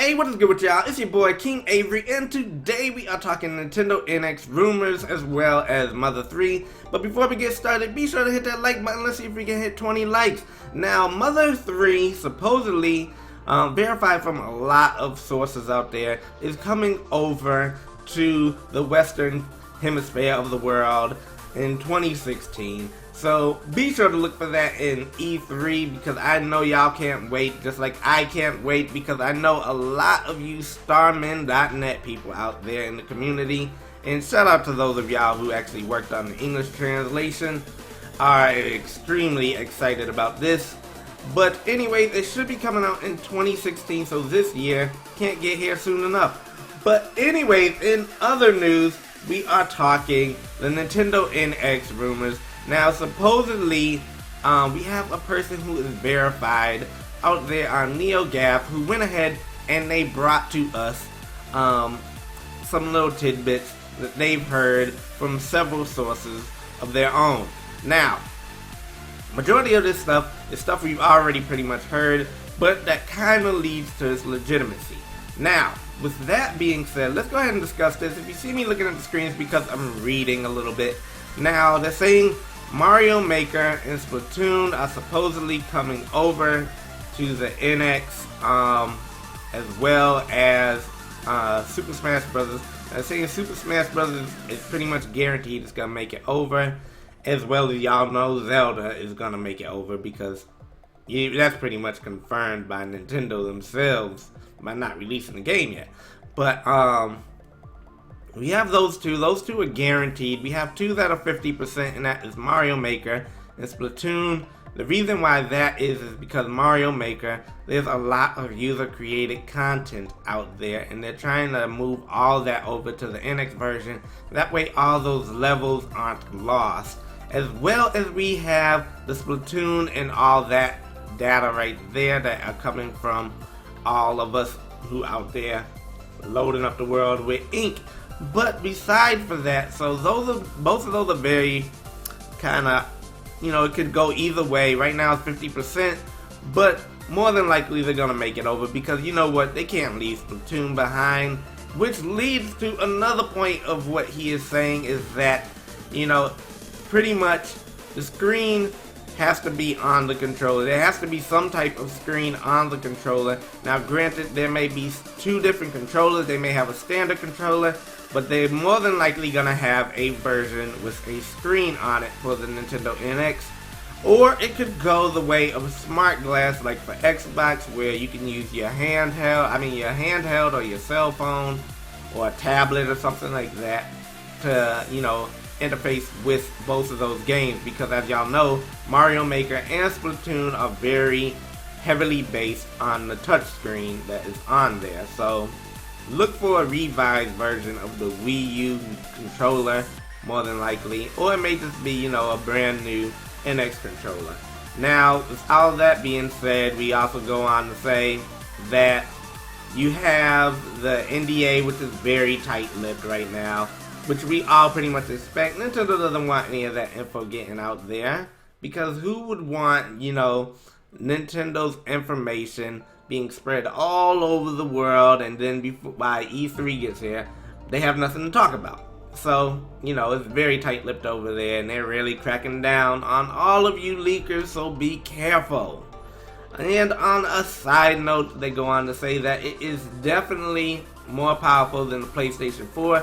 Hey, what is good with y'all? It's your boy King Avery, and today we are talking Nintendo NX rumors as well as Mother 3. But before we get started, be sure to hit that like button. Let's see if we can hit 20 likes. Now, Mother 3 supposedly, verified from a lot of sources out there, is coming over to the Western Hemisphere of the world in 2016. So be sure to look for that in E3 because I know y'all can't wait, just like I can't wait, because I know a lot of you Starmen.net people out there in the community, and shout out to those of y'all who actually worked on the English translation, are extremely excited about this. But anyway, it should be coming out in 2016, so this year can't get here soon enough. But anyway, in other news, we are talking the Nintendo NX rumors. Now, supposedly, we have a person who is verified out there on NeoGAF who went ahead and they brought to us some little tidbits that they've heard from several sources of their own. Now, majority of this stuff is stuff we've already pretty much heard, but that kind of leads to its legitimacy. Now, with that being said, let's go ahead and discuss this. If you see me looking at the screens because I'm reading a little bit. Now, they're saying Mario Maker and Splatoon are supposedly coming over to the NX, as well as Super Smash Bros. I'm saying Super Smash Bros. Is pretty much guaranteed it's gonna make it over, as well as y'all know Zelda is gonna make it over because that's pretty much confirmed by Nintendo themselves by not releasing the game yet. But we have those two. Those two are guaranteed. We have two that are 50%, and that is Mario Maker and Splatoon. The reason why that is because Mario Maker, there's a lot of user-created content out there, and they're trying to move all that over to the NX version. That way all those levels aren't lost. As well as we have the Splatoon and all that data right there that are coming from all of us who out there loading up the world with ink. But besides for that, so both of those are very kind of, it could go either way. Right now it's 50%, but more than likely they're gonna make it over because you know what, they can't leave Splatoon behind, which leads to another point of what he is saying is that, pretty much the screen has to be on the controller. There has to be some type of screen on the controller. Now granted, there may be two different controllers. They may have a standard controller, but they're more than likely gonna have a version with a screen on it for the Nintendo NX. Or it could go the way of a smart glass like for Xbox, where you can use your handheld or your cell phone or a tablet or something like that to, interface with both of those games, because as y'all know, Mario Maker and Splatoon are very heavily based on the touchscreen that is on there. So look for a revised version of the Wii U controller, more than likely, or it may just be, a brand new NX controller. Now, with all that being said, we also go on to say that you have the NDA, which is very tight-lipped right now, which we all pretty much expect. Nintendo doesn't want any of that info getting out there, because who would want, Nintendo's information being spread all over the world, and then by E3 gets here, they have nothing to talk about. So, it's very tight-lipped over there, and they're really cracking down on all of you leakers, so be careful. And on a side note, they go on to say that it is definitely more powerful than the PlayStation 4,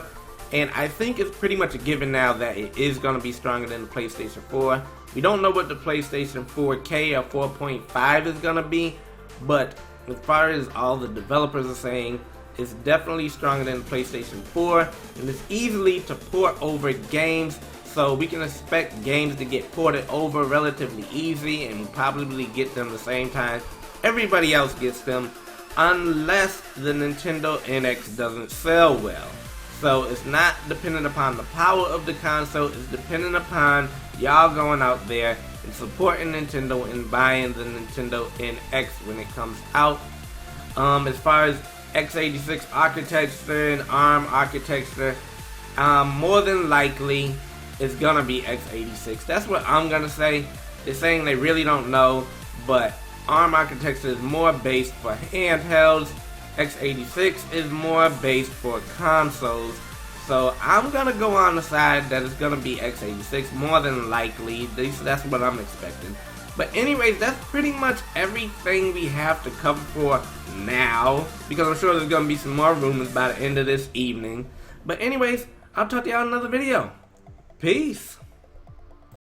and I think it's pretty much a given now that it is going to be stronger than the PlayStation 4. We don't know what the PlayStation 4K or 4.5 is going to be, but as far as all the developers are saying, it's definitely stronger than the PlayStation 4, and it's easily to port over games, so we can expect games to get ported over relatively easy, and probably get them the same time everybody else gets them, unless the Nintendo NX doesn't sell well. So it's not dependent upon the power of the console, it's dependent upon y'all going out there and supporting Nintendo and buying the Nintendo NX when it comes out. As far as x86 architecture and ARM architecture, more than likely it's gonna be x86. That's what I'm gonna say. They're saying they really don't know, but ARM architecture is more based for handhelds, x86 is more based for consoles. So I'm gonna go on the side that it's gonna be x86 more than likely. At least that's what I'm expecting. But anyways, that's pretty much everything we have to cover for now, because I'm sure there's gonna be some more rumors by the end of this evening. But anyways, I'll talk to y'all in another video. Peace.